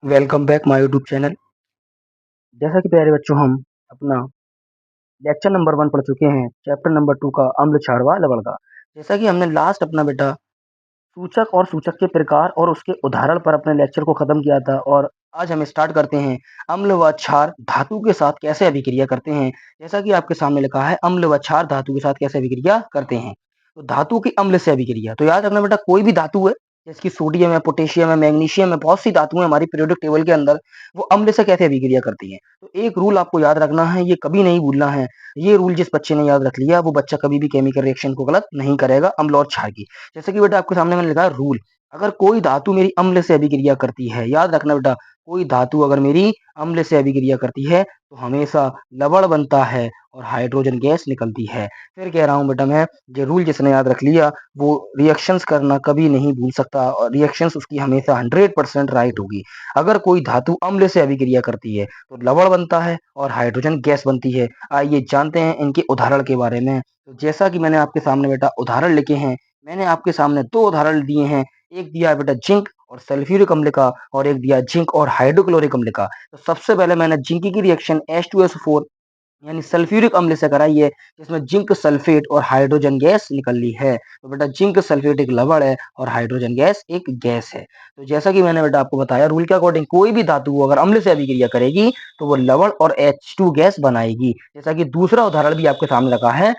Welcome back my YouTube channel. जैसा कि प्यारे बच्चों हम अपना लेक्चर नंबर 1 पढ़ चुके हैं, चैप्टर नंबर 2 का अम्ल क्षार व लवण का। जैसा कि हमने लास्ट अपना बेटा सूचक और सूचक के प्रकार और उसके उदाहरण पर अपने लेक्चर को खत्म किया था और आज हम स्टार्ट करते हैं अम्ल व क्षार धातु के साथ कैसे अभिक्रिया करते हैं। जैसा कि आपके सामने लिखा है अम्ल व क्षार धातु के साथ कैसे अभिक्रिया करते हैं। तो धातु की अम्ल से अभिक्रिया, तो याद रखना बेटा कोई भी धातु है जैसे कि सोडियम है, पोटेशियम है, मैग्नीशियम है, बहुत सी धातुएं हमारी पीरियोडिक टेबल के अंदर वो अम्ल से कैसे अभिक्रिया करती हैं। तो एक रूल आपको याद रखना है, ये कभी नहीं भूलना है। ये रूल जिस बच्चे ने याद रख लिया वो बच्चा कभी भी केमिकल रिएक्शन को गलत नहीं करेगा अम्ल और क्षार की। जैसे कि बेटा आपके सामने मैंने लिखा है रूल, अगर कोई धातु मेरी अम्ल से अभिक्रिया करती है, याद रखना बेटा कोई धातु अगर मेरी अम्ल से अभिक्रिया करती है तो हमेशा लवण बनता है और हाइड्रोजन गैस निकलती है। फिर कह रहा हूँ बेटा मैं, ये रूल जिसने याद रख लिया वो रिएक्शंस करना कभी नहीं भूल सकता और रिएक्शंस उसकी हमेशा 100% राइट होगी। अगर कोई धातु अम्ल से अभिक्रिया करती है तो लवण बनता है और हाइड्रोजन गैस बनती है। आइए जानते हैं इनके उदाहरण के बारे में। तो जैसा कि मैंने आपके सामने बेटा उदाहरण लिखे हैं, मैंने आपके सामने 2 उदाहरण दिए हैं। एक दिया है बेटा जिंक और सल्फ्यूरिक अम्ल का और एक दिया जिंक और हाइड्रोक्लोरिक अम्ल का। तो सबसे पहले मैंने जिंक की रिएक्शन H2SO4 यानी सल्फ्यूरिक अम्ल से कराई है, जिसमें जिंक सल्फेट और हाइड्रोजन गैस निकल ली है। तो बेटा जिंक सल्फेट एक लवण है और हाइड्रोजन गैस एक गैस है। तो जैसा कि मैंने बेटा आपको बताया रूल के अकॉर्डिंग कोई भी धातु अगर अम्ल से अभिक्रिया करेगी तो वो लवण और H2 गैस बनाएगी। जैसा कि दूसरा उदाहरण भी आपके सामने रखा है,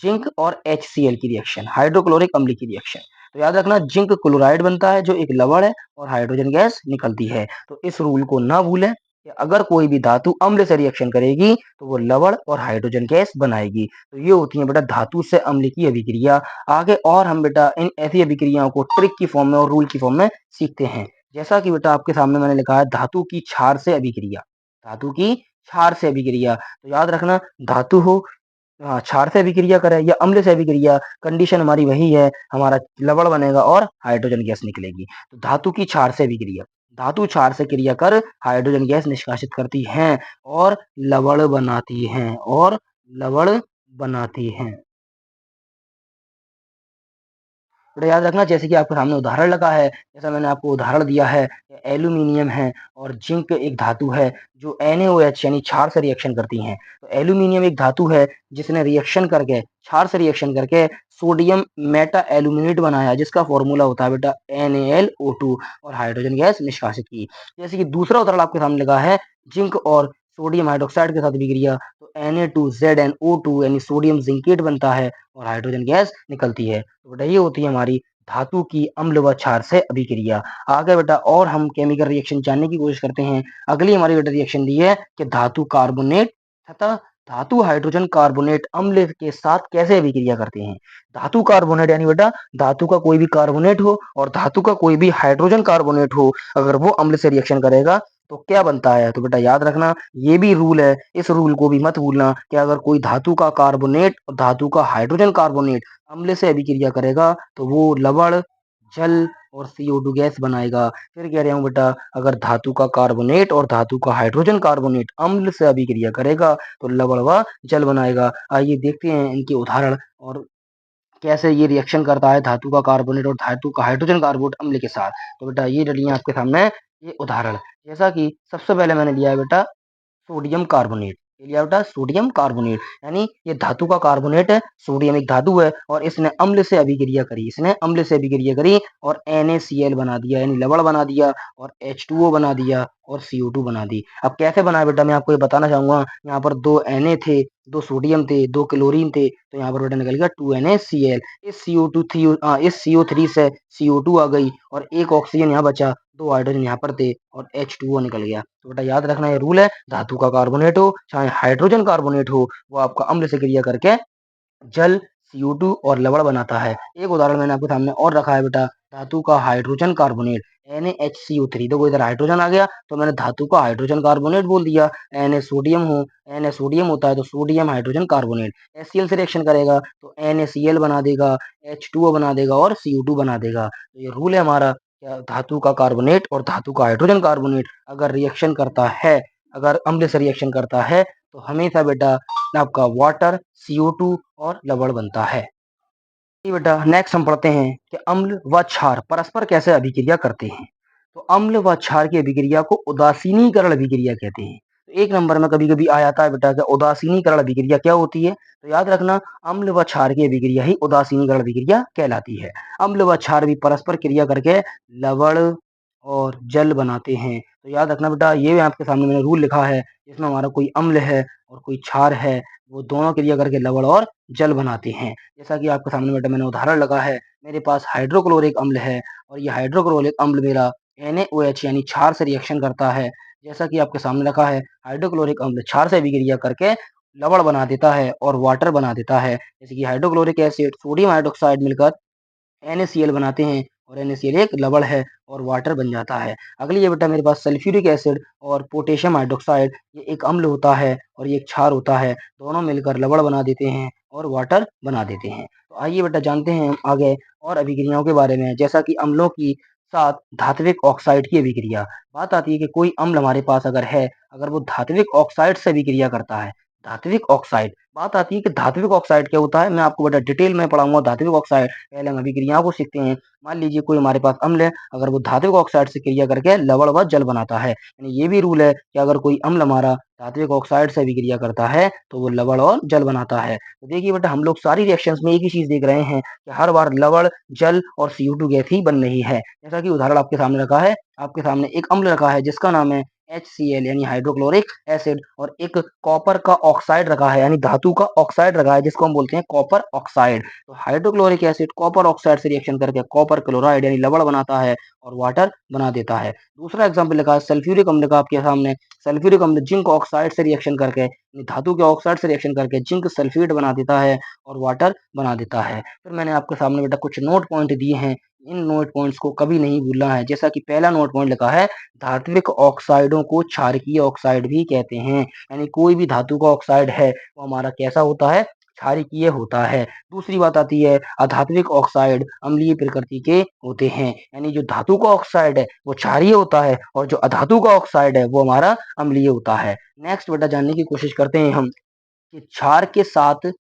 जिंक और HCl की रिएक्शन, हाइड्रोक्लोरिक अम्ल की रिएक्शन। तो याद रखना जिंक क्लोराइड बनता है जो एक लवण है और हाइड्रोजन गैस निकलती है। तो इस रूल को ना भूलें कि अगर कोई भी धातु अम्ल से रिएक्शन करेगी तो वो लवण और हाइड्रोजन गैस बनाएगी। तो ये होती है बेटा धातु से अम्ल की अभिक्रिया। आगे और हम बेटा इन ऐसी अभिक्रियाओं को ट्रिक की फॉर्म में और रूल की फॉर्म में सीखते हैं। जैसा कि बेटा आपके सामने मैंने लिखा है धातु की क्षार से अभिक्रिया, धातु की क्षार से अभिक्रिया। तो याद रखना धातु हो, हाँ, क्षार से अभिक्रिया करे या अम्ल से अभिक्रिया, कंडीशन हमारी वही है, हमारा लवण बनेगा और हाइड्रोजन गैस निकलेगी। तो धातु की क्षार से अभिक्रिया, धातु क्षार से क्रिया कर हाइड्रोजन गैस निष्कासित करती हैं और लवण बनाती हैं और लवण बनाती हैं। बेटा याद रखना जैसे कि आपके सामने उदाहरण लगा है, जैसा मैंने आपको उदाहरण दिया है, एल्यूमीनियम है और जिंक एक धातु है जो NaOH यानी क्षार से रिएक्शन करती हैं। तो एल्यूमीनियम एक धातु है जिसने रिएक्शन करके, क्षार से रिएक्शन करके सोडियम मेटा एल्यूमिनेट बनाया जिसका फॉर्मूला होता है बेटा NaLO2 और हाइड्रोजन गैस निष्कासित की। जैसे कि दूसरा उदाहरण आपके सामने लगा है, जिंक और सोडियम हाइड्रोक्साइड के साथ विक्रिया, तो Na2ZnO2 यानी सोडियम जिंकेट बनता है और हाइड्रोजन गैस निकलती है। तो बेटा ये होती है हमारी धातु की अम्ल व क्षार से अभिक्रिया। आगे बेटा और हम केमिकल रिएक्शन जानने की कोशिश करते हैं। अगली हमारी बेटा रिएक्शन दी है कि धातु कार्बोनेट तथा धातु हाइड्रोजन कार्बोनेट अम्ल के साथ कैसे अभिक्रिया करते हैं। धातु कार्बोनेट यानी बेटा धातु का कोई भी कार्बोनेट हो और धातु का कोई भी हाइड्रोजन कार्बोनेट हो, अगर वो अम्ल से रिएक्शन करेगा तो क्या बनता है। तो बेटा याद रखना ये भी रूल है, इस रूल को भी मत भूलना कि अगर कोई धातु का कार्बोनेट और धातु का हाइड्रोजन कार्बोनेट अम्ल से अभिक्रिया करेगा तो वो लवण, जल और CO2 गैस बनाएगा। फिर कह रहा हूँ बेटा अगर धातु का कार्बोनेट और धातु का हाइड्रोजन कार्बोनेट अम्ल से अभिक्रिया करेगा तो लवण व जल बनाएगा। आइए देखते हैं इनके उदाहरण और कैसे ये रिएक्शन करता है धातु का कार्बोनेट और धातु का हाइड्रोजन कार्बोनेट अम्ल के साथ। तो बेटा ये डलियां आपके सामने ये उदाहरण, जैसा कि सबसे पहले मैंने लिया है बेटा सोडियम कार्बोनेट। ये लिया बेटा सोडियम कार्बोनेट, यानी ये धातु का कार्बोनेट है, सोडियम एक धातु है और इसने अम्ल से अभिक्रिया करी, इसने अम्ल से अभिक्रिया करी और NaCl बना दिया यानी लवण बना दिया और H2O बना दिया और CO2 बना दी। अब कैसे बनाया बेटा मैं आपको ये बताना चाहूंगा। यहाँ पर 2 Na थे, 2 सोडियम थे, 2 क्लोरीन थे, तो यहाँ पर बेटा निकल गया 2NaCl। इस CO2 थी, इस CO3 से CO2 आ गई और एक ऑक्सीजन यहाँ बचा, 2 हाइड्रोजन यहाँ पर थे और H2O निकल गया। तो बेटा याद रखना ये रूल है, धातु का कार्बोनेट हो चाहे हाइड्रोजन कार्बोनेट हो वो आपका अम्ल से क्रिया करके जल, CO2 और लवण बनाता है। एक उदाहरण मैंने आपके सामने और रखा है बेटा, धातु का हाइड्रोजन कार्बोनेट NaHCO3, देखो इधर हाइड्रोजन आ गया तो मैंने धातु का हाइड्रोजन कार्बोनेट बोल दिया। Na सोडियम हो, Na सोडियम होता है तो सोडियम हाइड्रोजन कार्बोनेट HCl से रिएक्शन करेगा तो NaCl बना देगा, H2O बना देगा और CO2 बना देगा। तो ये रूल है हमारा, धातु का कार्बोनेट और धातु का हाइड्रोजन कार्बोनेट अगर रिएक्शन करता है, अगर अम्ल से रिएक्शन करता है तो हमेशा बेटा आपका वाटर, CO2 और लवण बनता है। ये बेटा नेक्स्ट हम पढ़ते हैं कि अम्ल व क्षार परस्पर कैसे अभिक्रिया करते हैं। तो अम्ल व क्षार की अभिक्रिया को उदासीनीकरण अभिक्रिया कहते हैं। तो 1 नंबर में कभी-कभी आ जाता है बेटा, क्या उदासीनीकरण अभिक्रिया क्या होती है? तो याद रखना, अम्ल व क्षार की अभिक्रिया ही उदासीनीकरण अभिक्रिया कहलाती है। अम्ल व क्षार भी परस्पर क्रिया करके लवण और जल बनाते हैं। तो याद रखना बेटा, ये आपके सामने मैंने रूल लिखा है, इसमें हमारा कोई अम्ल है और कोई क्षार है, वो दोनों क्रिया करके लवण और जल बनाते हैं। जैसा कि आपके सामने बेटा मैंने उदाहरण लगा है, मेरे पास हाइड्रोक्लोरिक अम्ल है और ये हाइड्रोक्लोरिक अम्ल मेरा NaOH यानी क्षार से रिएक्शन करता है। जैसा कि आपके सामने रखा है, हाइड्रोक्लोरिक अम्ल क्षार से अभिक्रिया करके लवण बना देता है और वाटर बना देता है। जैसे कि हाइड्रोक्लोरिक एसिड, सोडियम हाइड्रॉक्साइड मिलकर NaCl बनाते हैं और NaCl एक लवण है और वाटर बन जाता है। अगली है बेटा मेरे पास सल्फ्यूरिक एसिड और पोटेशियम हाइड्रॉक्साइड, ये एक अम्ल होता है और ये एक क्षार होता है। दोनों मिलकर लवण बना देते हैं और वाटर बना देते हैं। तो आइए बेटा जानते हैं हम आगे और अभिक्रियाओं के बारे में, जैसा कि अम्लों की साथ धात्विक ऑक्साइड की अभिक्रिया। बात आती है कि कोई अम्ल हमारे पास अगर है, अगर वो धात्विक ऑक्साइड से अभिक्रिया करता है, धात्विक ऑक्साइड, बात आती है कि धात्विक ऑक्साइड क्या होता है, मैं आपको बेटा डिटेल में पढ़ाऊँगा धात्विक ऑक्साइड। पहले हम अभिक्रियाओं को सीखते हैं। मान लीजिए कोई हमारे पास अम्ल है, अगर वो धात्विक ऑक्साइड से क्रिया करके लवण व जल बनाता है, यानी ये भी रूल है कि अगर कोई अम्ल हमारा धात्विक ऑक्साइड से अभिक्रिया करता है, तो वो लवण और जल बनाता है। तो देखिए बेटा, हम लोग सारी रिएक्शंस में एक ही चीज़ देख रहे हैं कि हर बार लवण, जल और CO2 गैस ही बन रही है। जैसा कि उदाहरण आपके सामने रखा है, आपके सामने एक अम्ल रखा है जिसका नाम है HCl यानी हाइड्रोक्लोरिक एसिड, और एक कॉपर का ऑक्साइड रखा है, यानी धातु का ऑक्साइड रखा है जिसको हम बोलते हैं कॉपर ऑक्साइड। तो हाइड्रोक्लोरिक एसिड कॉपर ऑक्साइड से रिएक्शन करके कॉपर क्लोराइड यानी लवण बनाता है और वाटर बना देता है। दूसरा एग्जाम्पल लिखा है सल्फ्यूरिक अम्ल का आपके सामने। सल्फ्यूरिक अम्ल जिंक ऑक्साइड से रिएक्शन करके, यानी धातु के ऑक्साइड से रिएक्शन करके जिंक सल्फेट बना देता है और वाटर बना देता है। फिर मैंने आपके सामने बेटा कुछ नोट पॉइंट दिए हैं, इन नोट पॉइंट्स को कभी नहीं भूलना है। जैसा कि पहला नोट पॉइंट लिखा है, धात्विक ऑक्साइडों को क्षारकीय ऑक्साइड भी कहते हैं, यानी कोई भी धातु का ऑक्साइड है वो हमारा कैसा होता है, क्षारकीय होता है। दूसरी बात आती है, अधात्विक ऑक्साइड अम्लीय प्रकृति के होते हैं, यानी जो धातु का ऑक्साइड है वो क्षारीय होता है और जो अधातु का ऑक्साइड है वो हमारा अम्लीय होता है। नेक्स्ट बेटा जानने की कोशिश करते हैं हम कि क्षार के साथ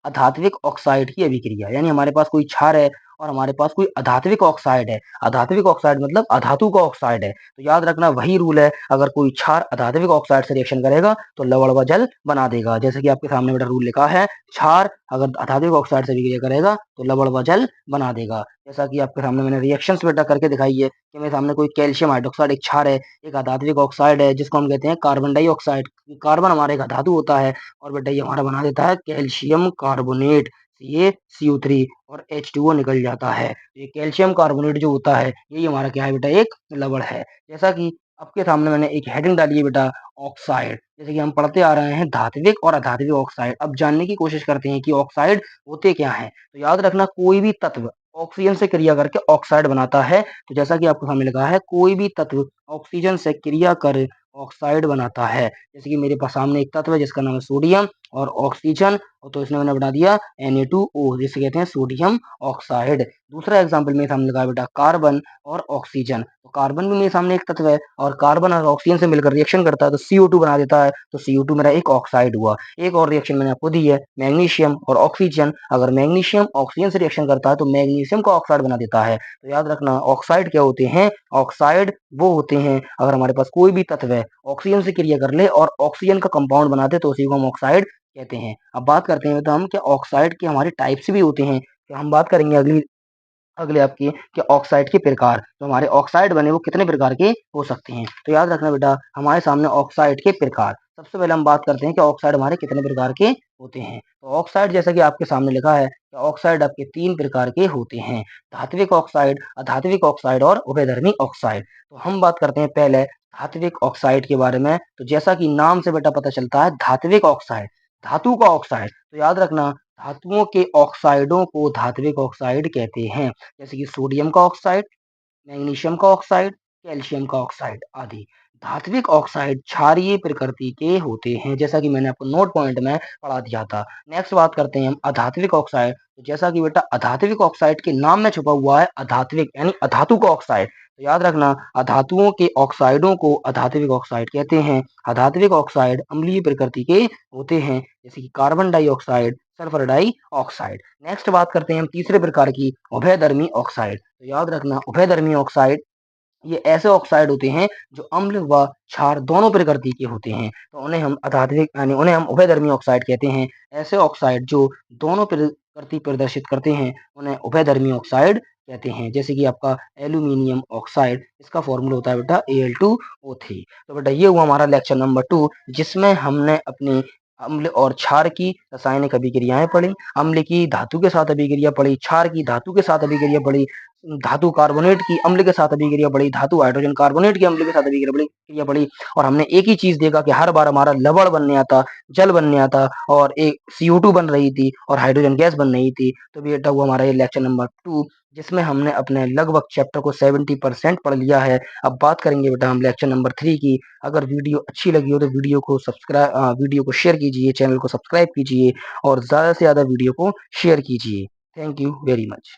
अधात्विक ऑक्साइड की अभिक्रिया, यानी हमारे पास कोई क्षार है और हमारे पास कोई अधात्विक ऑक्साइड है। अधात्विक ऑक्साइड मतलब अधातु का ऑक्साइड है। तो याद रखना वही रूल है, अगर कोई क्षार अधात्विक ऑक्साइड से रिएक्शन करेगा तो लवण व जल बना देगा। जैसे कि आपके सामने बेटा रूल लिखा है, क्षार अगर धात्विक ऑक्साइड से अभिक्रिया करेगा तो लवण व जल बना देगा। जैसा कि आपके सामने मैंने रिएक्शंस बेटा करके दिखाई है कि मेरे सामने कोई कैल्शियम हाइड्रोक्साइड एक क्षार है, एक अधात्विक ऑक्साइड है जिसको हम कहते हैं कार्बन डाइऑक्साइड। कार्बन हमारे एक धातु होता है और बेटा ये हमारा बना देता है कैल्शियम कार्बोनेट, ये CO3 और H2O निकल जाता है। ये कैल्शियम कार्बोनेट जो होता है यही हमारा क्या है बेटा, एक लवण है। जैसा कि आपके सामने मैंने एक हेडिंग डाली है बेटा, ऑक्साइड। जैसे कि हम पढ़ते आ रहे हैं धात्विक और अधात्विक ऑक्साइड। अब जानने की कोशिश करते हैं कि ऑक्साइड होते क्या हैं। तो याद रखना, कोई भी तत्व ऑक्सीजन से क्रिया करके ऑक्साइड बनाता है। तो जैसा कि आपको सामने लिखा है, कोई भी तत्व ऑक्सीजन से क्रिया कर ऑक्साइड बनाता है। जैसे कि मेरे पास सामने एक तत्व है जिसका नाम है सोडियम और ऑक्सीजन, और तो इसने मैंने बना दिया Na2O, जिसे कहते हैं सोडियम ऑक्साइड। दूसरा एग्जाम्पल मेरे सामने लगा बेटा, कार्बन और ऑक्सीजन। तो कार्बन भी मेरे सामने एक तत्व है और कार्बन और ऑक्सीजन से मिलकर रिएक्शन करता है तो CO2 बना देता है, तो CO2 मेरा एक ऑक्साइड हुआ। एक और रिएक्शन मैंने आपको दी है, मैग्नीशियम और ऑक्सीजन। अगर मैग्नीशियम ऑक्सीजन से रिएक्शन करता है तो मैग्नीशियम का ऑक्साइड बना देता है। तो याद रखना, ऑक्साइड क्या होते हैं, ऑक्साइड वो होते हैं अगर हमारे पास कोई भी तत्व है ऑक्सीजन से क्रिया कर ले और ऑक्सीजन का कंपाउंड बना दे तो उसी को हम ऑक्साइड कहते हैं। अब बात करते हैं तो हम क्या ऑक्साइड के हमारे टाइप्स भी होते हैं, तो हम बात करेंगे अगली अगले आपकी कि ऑक्साइड के प्रकार, तो हमारे ऑक्साइड बने वो कितने प्रकार के हो सकते हैं। तो याद रखना बेटा, हमारे सामने ऑक्साइड के प्रकार, सबसे पहले हम बात करते हैं कि ऑक्साइड हमारे कितने प्रकार के होते हैं। तो ऑक्साइड जैसा कि आपके सामने लिखा है कि ऑक्साइड आपके 3 प्रकार के होते हैं, धात्विक ऑक्साइड, अधात्विक ऑक्साइड और उभयधर्मी ऑक्साइड। तो हम बात करते हैं पहले धात्विक ऑक्साइड के बारे में। तो जैसा कि नाम से बेटा पता चलता है, धात्विक ऑक्साइड धातु का ऑक्साइड। तो याद रखना, धातुओं के ऑक्साइडों को धात्विक ऑक्साइड कहते हैं, जैसे कि सोडियम का ऑक्साइड, मैग्नीशियम का ऑक्साइड, कैल्शियम का ऑक्साइड आदि। धात्विक ऑक्साइड क्षारीय प्रकृति के होते हैं, जैसा कि मैंने आपको नोट पॉइंट में पढ़ा दिया था। नेक्स्ट बात करते हैं हम अधात्विक ऑक्साइड। तो जैसा कि बेटा अधात्विक ऑक्साइड के नाम में छुपा हुआ है अधात्विक यानी अधातु का ऑक्साइड। तो याद रखना, अधातुओं के ऑक्साइडों को अधात्विक ऑक्साइड कहते हैं। अधात्विक ऑक्साइड अम्लीय प्रकृति के होते हैं, जैसे कि carbon dioxide, sulphur dioxide. Next बात करते हैं हम तीसरे प्रकार की, उभयधर्मी ऑक्साइड। तो याद रखना, उभयधर्मी ऑक्साइड ये ऐसे ऑक्साइड होते हैं जो अम्ल व क्षार दोनों प्रकृति के होते हैं, तो उन्हें हम अधात्विक यानी उन्हें हम उभयधर्मी ऑक्साइड कहते हैं। ऐसे ऑक्साइड जो दोनों प्रकृति प्रदर्शित करते हैं, उन्हें उभयधर्मी ऑक्साइड कहते हैं। जैसे कि आपका एल्यूमीनियम ऑक्साइड, इसका फॉर्मूला होता है बेटा Al2O3। तो बेटा ये हुआ हमारा लेक्चर नंबर 2, जिसमें हमने अपनी अम्ल और क्षार की रासायनिक अभिक्रियाएं पढ़ी, अम्ल की धातु के साथ अभिक्रिया पढ़ी, क्षार की धातु के साथ अभिक्रिया पढ़ी, धातु कार्बोनेट की अम्ल के साथ अभिक्रिया बढ़ी, धातु हाइड्रोजन कार्बोनेट की अम्ल के साथ अभिक्रिया बढ़ी, और हमने एक ही चीज देखा कि हर बार हमारा लवण बनने आता, जल बनने आता, और एक CO2 बन रही थी और हाइड्रोजन गैस बन रही थी। तो बेटा हुआ हमारा ये लेक्चर नंबर 2, जिसमें हमने अपने लगभग चैप्टर को 70% पढ़ लिया है। अब बात करेंगे बेटा हम लेक्चर नंबर 3 की। अगर वीडियो अच्छी लगी हो तो वीडियो को शेयर कीजिए, चैनल को सब्सक्राइब कीजिए और ज्यादा से ज्यादा वीडियो को शेयर कीजिए। Thank you very much.